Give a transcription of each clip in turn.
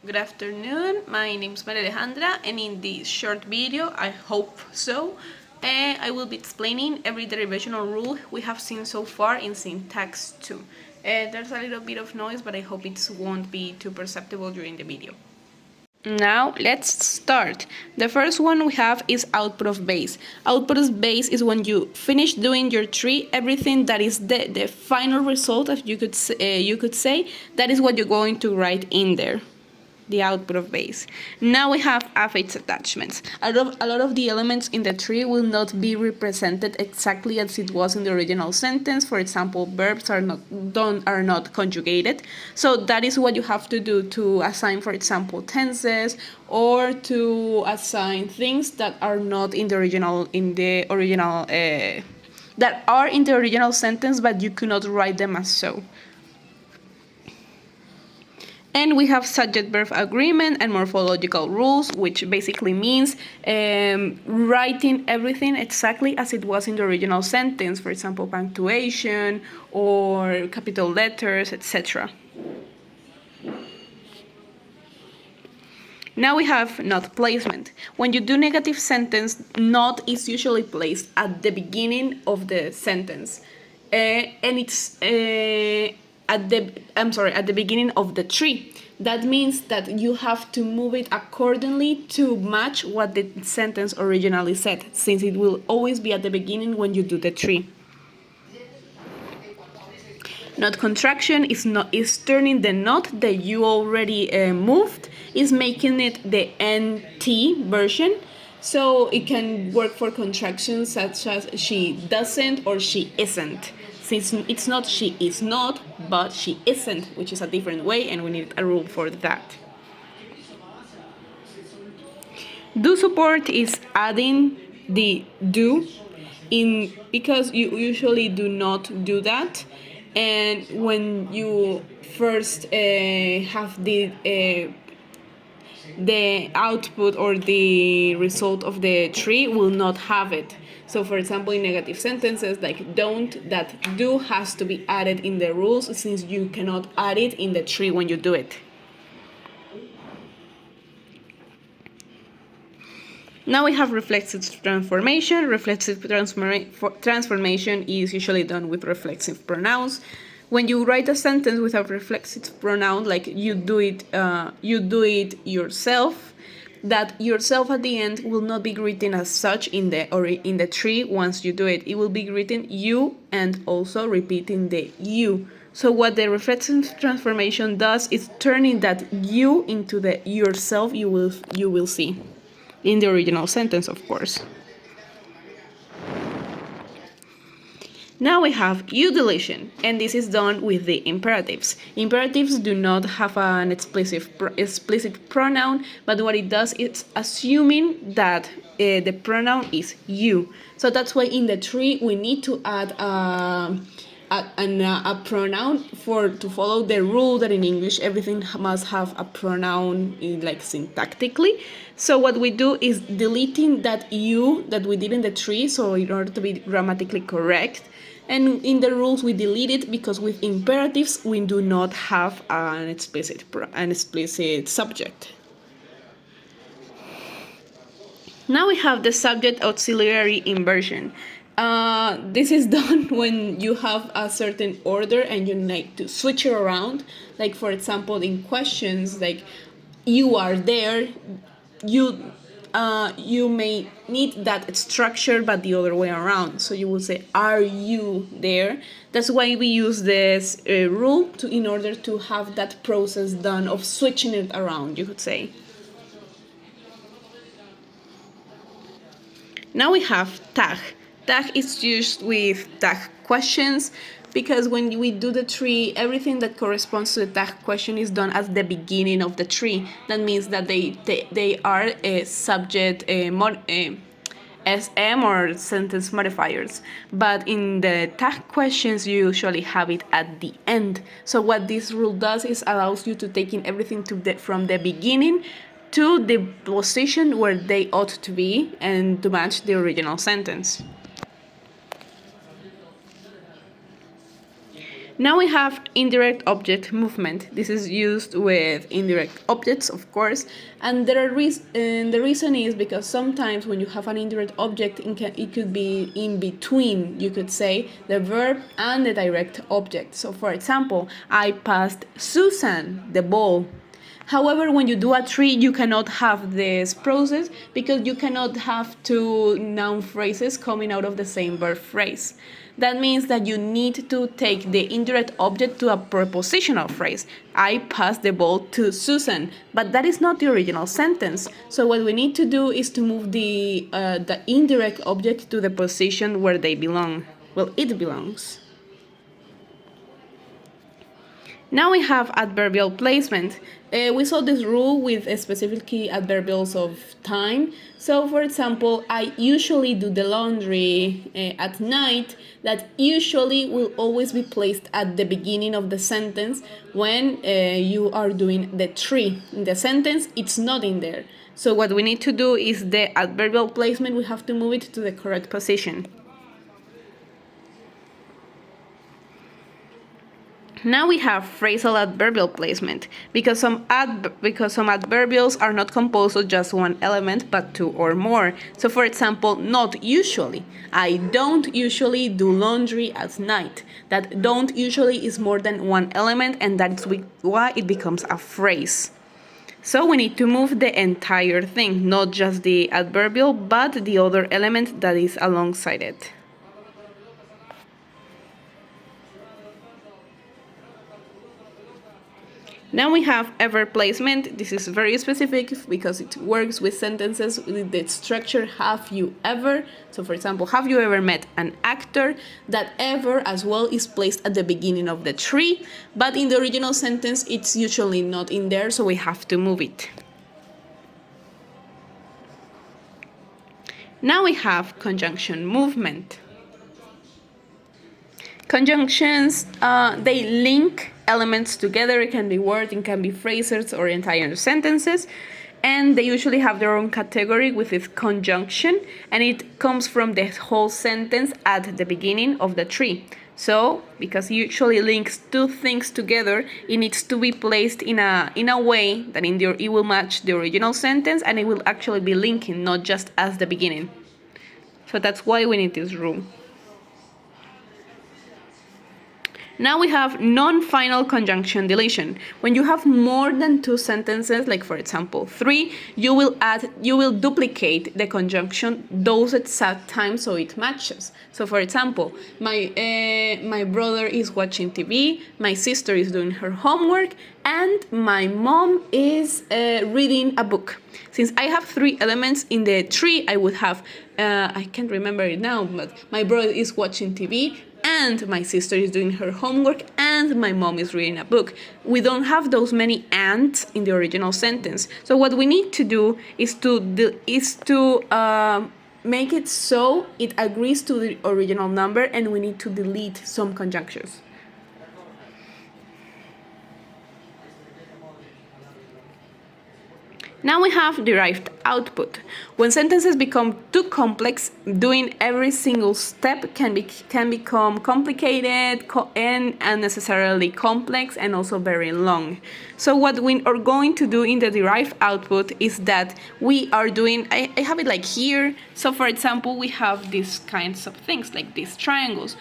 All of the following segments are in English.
Good afternoon, my name is Maria Alejandra, and in this short video, I hope so, I will be explaining every derivational rule we have seen so far in syntax 2. There's a little bit of noise, but I hope it won't be too perceptible during the video. Now let's start. The first one we have is output of base. Output of base is when you finish doing your tree, everything that is the final result, if you could say, that is what you're going to write in there. The output of base. Now we have affix attachments. A lot of the elements in the tree will not be represented exactly as it was in the original sentence. For example, verbs are not conjugated. So that is what you have to do to assign, for example, tenses, or to assign things that are not in the original that are in the original sentence, but you cannot write them as so. And we have subject-verb agreement and morphological rules, which basically means writing everything exactly as it was in the original sentence, for example, punctuation or capital letters, etc. Now we have not placement. When you do negative sentence, not is usually placed at the beginning of the sentence. And it's at the beginning of the tree. That means that you have to move it accordingly to match what the sentence originally said, since it will always be at the beginning when you do the tree. Not contraction is turning the not that you already moved, is making it the NT version. So it can work for contractions such as she doesn't or she isn't. Since it's not she is not, but she isn't, which is a different way, and we need a rule for that. Do support is adding the do in, because you usually do not do that, and when you first have the output or the result of the tree will not have it. So for example, in negative sentences like don't, that do has to be added in the rules, since you cannot add it in the tree when you do it. Now we have reflexive transformation. Reflexive transformation is usually done with reflexive pronouns. When you write a sentence with a reflexive pronoun, like you do it yourself, that yourself at the end will not be written as such in the tree. Once you do it, it will be written you, and also repeating the you. So what the reflexive transformation does is turning that you into the yourself you will see in the original sentence, of course. Now we have U deletion, and this is done with the imperatives. Imperatives do not have an explicit pronoun, but what it does is assuming that the pronoun is you. So that's why in the tree we need to add a pronoun to follow the rule that in English everything must have a pronoun, like syntactically. So what we do is deleting that you that we did in the tree, so in order to be grammatically correct. And in the rules we delete it because with imperatives we do not have an explicit subject. Now we have the subject auxiliary inversion. This is done when you have a certain order and you like to switch it around. Like for example, in questions, like you are there, you may need that structure, but the other way around. So you will say, "Are you there?" That's why we use this rule in order to have that process done of switching it around, you could say. Now we have tag. Tag is used with tag questions because when we do the tree, everything that corresponds to the tag question is done at the beginning of the tree. That means that they are a subject SM or sentence modifiers. But in the tag questions, you usually have it at the end. So what this rule does is allows you to take in everything from the beginning to the position where they ought to be and to match the original sentence. Now we have indirect object movement. This is used with indirect objects, of course, and the reason is because sometimes when you have an indirect object, it could be in between, you could say, the verb and the direct object. So, for example, I passed Susan the ball. However, when you do a tree, you cannot have this process because you cannot have two noun phrases coming out of the same verb phrase. That means that you need to take the indirect object to a prepositional phrase. I passed the ball to Susan, but that is not the original sentence. So what we need to do is to move the indirect object to the position where they belong. Well, it belongs. Now we have adverbial placement. We saw this rule with specific key adverbials of time. So, for example, I usually do the laundry at night. That usually will always be placed at the beginning of the sentence when you are doing the tree. In the sentence, it's not in there. So what we need to do is the adverbial placement, we have to move it to the correct position. Now we have phrasal adverbial placement because some adverbials are not composed of just one element but two or more. So for example, not usually. I don't usually do laundry at night. That don't usually is more than one element, and that's why it becomes a phrase. So we need to move the entire thing, not just the adverbial but the other element that is alongside it. Now we have ever placement. This is very specific because it works with sentences with the structure have you ever. So for example, have you ever met an actor? That ever as well is placed at the beginning of the tree, but in the original sentence it's usually not in there, so we have to move it. Now we have conjunction movement. Conjunctions, they link elements together. It can be words, it can be phrases or entire sentences, and they usually have their own category with its conjunction, and it comes from the whole sentence at the beginning of the tree. So, because it usually links two things together, it needs to be placed in a way that it will match the original sentence, and it will actually be linking, not just as the beginning. So that's why we need this rule. Now we have non-final conjunction deletion. When you have more than two sentences, like for example 3, you will duplicate the conjunction those exact times so it matches. So for example, my brother is watching TV, my sister is doing her homework, and my mom is reading a book. Since I have 3 elements in the tree, I would have, I can't remember it now, but my brother is watching TV, and my sister is doing her homework, and my mom is reading a book. We don't have those many ands in the original sentence. So what we need to do is to make it so it agrees to the original number, and we need to delete some conjunctions. Now we have derived output. When sentences become too complex, doing every single step can become complicated and unnecessarily complex and also very long. So what we are going to do in the derived output is that we are doing, I have it like here. So for example, we have these kinds of things like these triangles.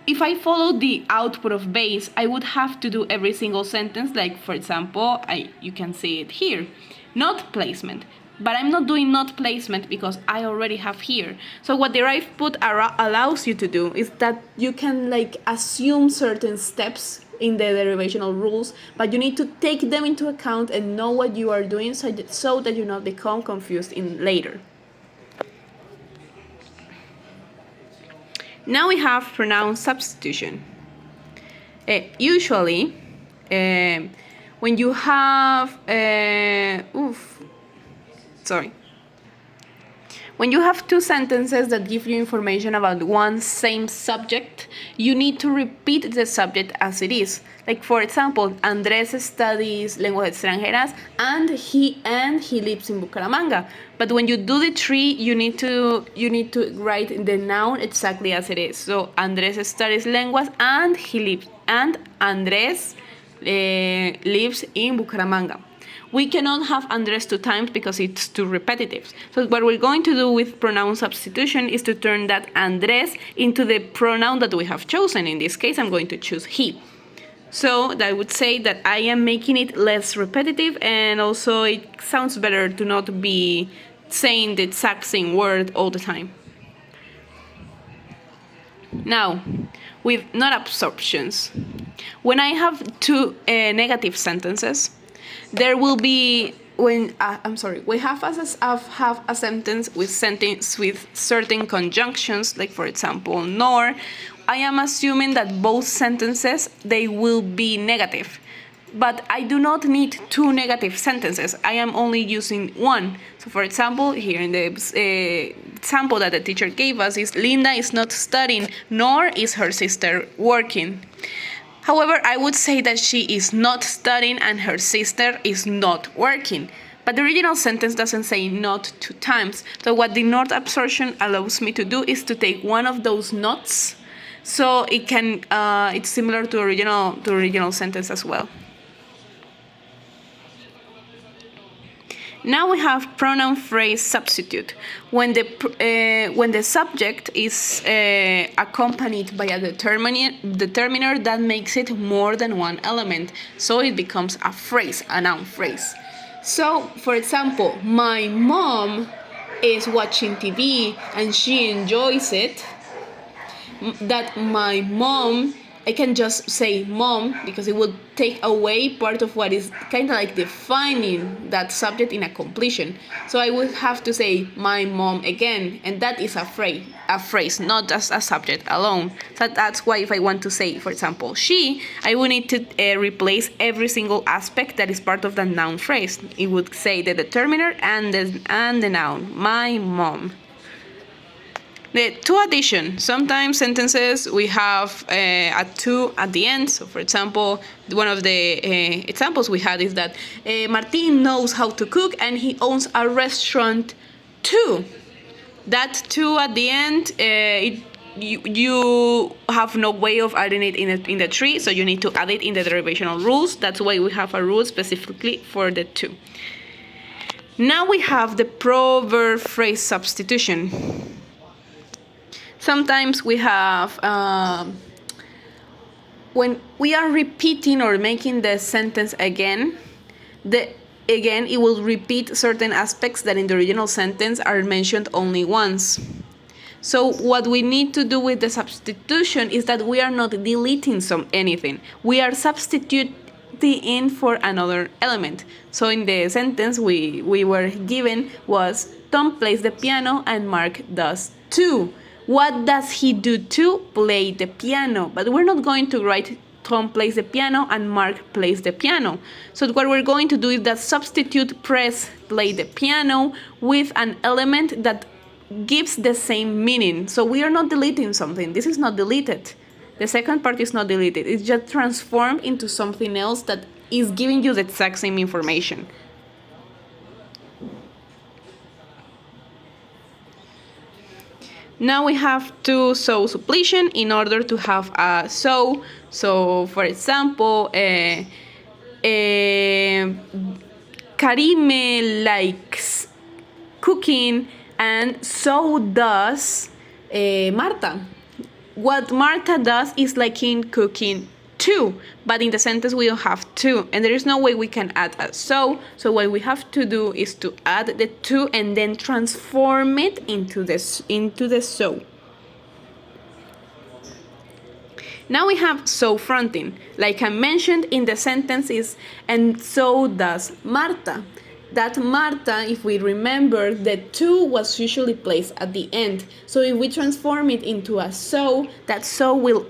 If I follow the output of base, I would have to do every single sentence, like for example, you can see it here, not placement. But I'm not doing not placement because I already have here. So what derived output allows you to do is that you can assume certain steps in the derivational rules, but you need to take them into account and know what you are doing so that you not become confused later. Now we have pronoun substitution. Usually, when you when When you have two sentences that give you information about one same subject, you need to repeat the subject as it is. Like, for example, Andrés studies lenguas extranjeras and he lives in Bucaramanga. But when you do the tree, you need to write the noun exactly as it is. So Andrés studies lenguas and Andrés lives in Bucaramanga. We cannot have Andrés two times because it's too repetitive. So what we're going to do with pronoun substitution is to turn that Andrés into the pronoun that we have chosen. In this case, I'm going to choose he. So I would say that I am making it less repetitive, and also it sounds better to not be saying the exact same word all the time. Now, with not absorptions. When I have two negative sentences, there will be we have a sentence with certain conjunctions, like for example nor. I am assuming that both sentences they will be negative, but I do not need two negative sentences. I am only using one. So for example, here in the example that the teacher gave us is Linda is not studying, nor is her sister working. However, I would say that she is not studying and her sister is not working. But the original sentence doesn't say not two times. So what the not absorption allows me to do is to take one of those nots. So it can it's similar to original sentence as well. Now we have pronoun phrase substitute. When the subject is accompanied by a determiner that makes it more than one element, so it becomes a phrase, a noun phrase. So, for example, my mom is watching TV and she enjoys it. That my mom, I can just say mom because it will take away part of what is kind of like defining that subject in a completion. So I would have to say my mom again, and that is a phrase, not just a subject alone. So that's why if I want to say, for example, she, I would need to replace every single aspect that is part of the noun phrase. It would say the determiner and the noun, my mom. The to addition. Sometimes sentences we have a to at the end. So, for example, one of the examples we had is that Martin knows how to cook and he owns a restaurant too. That to at the end, you have no way of adding it in the tree, so you need to add it in the derivational rules. That's why we have a rule specifically for the to. Now we have the proverb phrase substitution. Sometimes we have, when we are repeating or making the sentence again, it will repeat certain aspects that in the original sentence are mentioned only once. So what we need to do with the substitution is that we are not deleting anything. We are substituting in for another element. So in the sentence we were given was Tom plays the piano and Mark does too. What does he do to play the piano? But we're not going to write Tom plays the piano and Mark plays the piano. So what we're going to do is that substitute play the piano with an element that gives the same meaning. So we are not deleting something. This is not deleted. The second part is not deleted. It's just transformed into something else that is giving you the exact same information. Now we have to show suppletion in order to have a so. So, for example, Karime likes cooking, and so does Marta. What Marta does is liking cooking too, but in the sentence we don't have to, and there is no way we can add a so what we have to do is to add the to and then transform it into the so. Now we have so fronting. Like I mentioned in the sentence is, and so does Marta. that Marta, if we remember, the to was usually placed at the end. So if we transform it into a so, that so will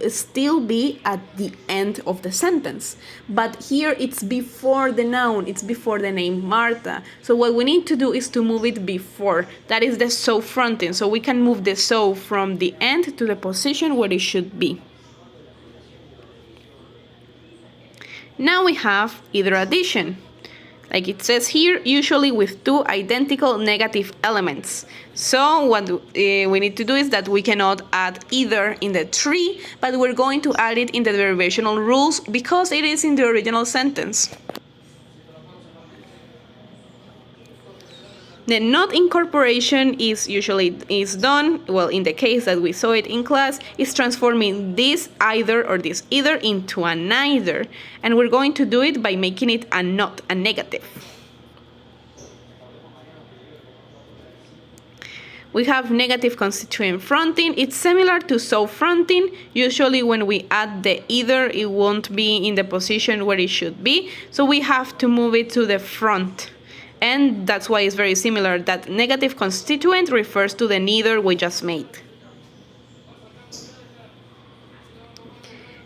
still be at the end of the sentence. But here it's before the noun, it's before the name Marta. So what we need to do is to move it before. That is the so fronting. So we can move the so from the end to the position where it should be. Now we have either addition. Like it says here, usually with two identical negative elements. So what we need to do is that we cannot add either in the tree, but we're going to add it in the derivational rules because it is in the original sentence. The not incorporation is done, well, in the case that we saw it in class, is transforming this either or this either into a neither. And we're going to do it by making it a not, a negative. We have negative constituent fronting. It's similar to so fronting. Usually when we add the either, it won't be in the position where it should be. So we have to move it to the front. And that's why it's very similar. That negative constituent refers to the neither we just made.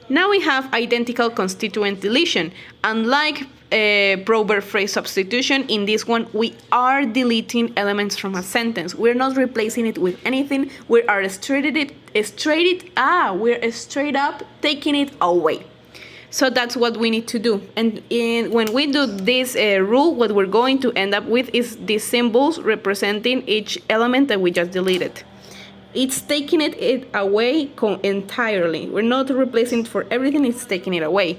Now we have identical constituent deletion. Unlike proverb phrase substitution, in this one we are deleting elements from a sentence. We're not replacing it with anything. We're straight up taking it away. So that's what we need to do. And when we do this rule, what we're going to end up with is these symbols representing each element that we just deleted. It's taking it away entirely. We're not replacing it for everything, it's taking it away.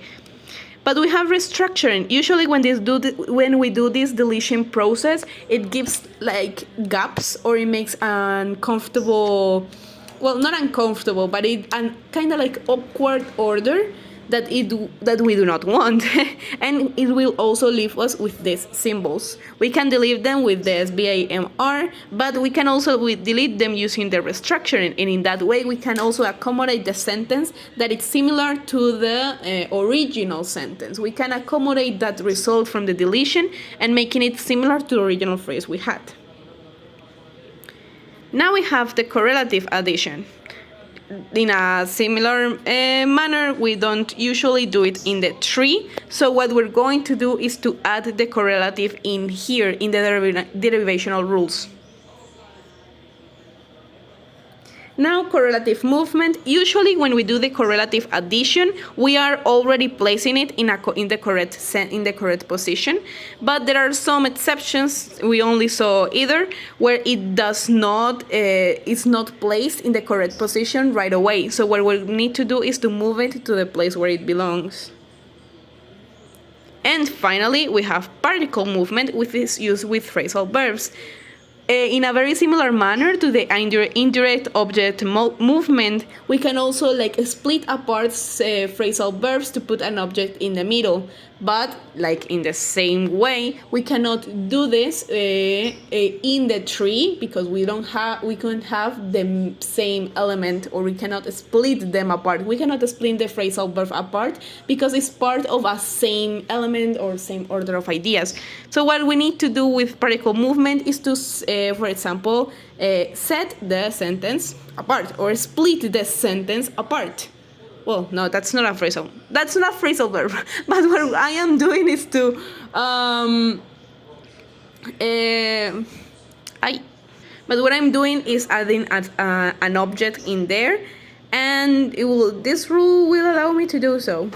But we have restructuring. Usually when we do this deletion process, it gives like gaps, or it makes uncomfortable, well, not uncomfortable, but it kind of like awkward order that we do not want. And it will also leave us with these symbols. We can delete them with the SBAMR, but we can also delete them using the restructuring, and in that way we can also accommodate the sentence that is similar to the original sentence. We can accommodate that result from the deletion and making it similar to the original phrase we had. Now we have the correlative addition. In a similar manner, we don't usually do it in the tree. So what we're going to do is to add the correlative in here in the derivational rules. Now, correlative movement. Usually when we do the correlative addition, we are already placing it in the correct position. But there are some exceptions. We only saw either where it does not is not placed in the correct position right away. So what we need to do is to move it to the place where it belongs. And finally, we have particle movement, which is used with phrasal verbs. In a very similar manner to the indirect object movement, we can also like split apart phrasal verbs to put an object in the middle. But like in the same way, we cannot do this in the tree because we couldn't have the same element, or we cannot split them apart. We cannot split the phrasal verb apart because it's part of a same element or same order of ideas. So what we need to do with particle movement is to, for example, set the sentence apart or split the sentence apart. Well, no, that's not a phrasal verb. But what I am doing is to but what I'm doing is adding an object in there, and this rule will allow me to do so.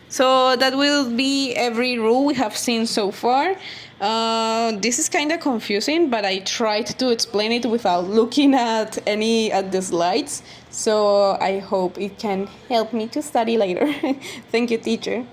So that will be every rule we have seen so far. This is kind of confusing, but I tried to explain it without looking at the slides. So I hope it can help me to study later. Thank you, teacher.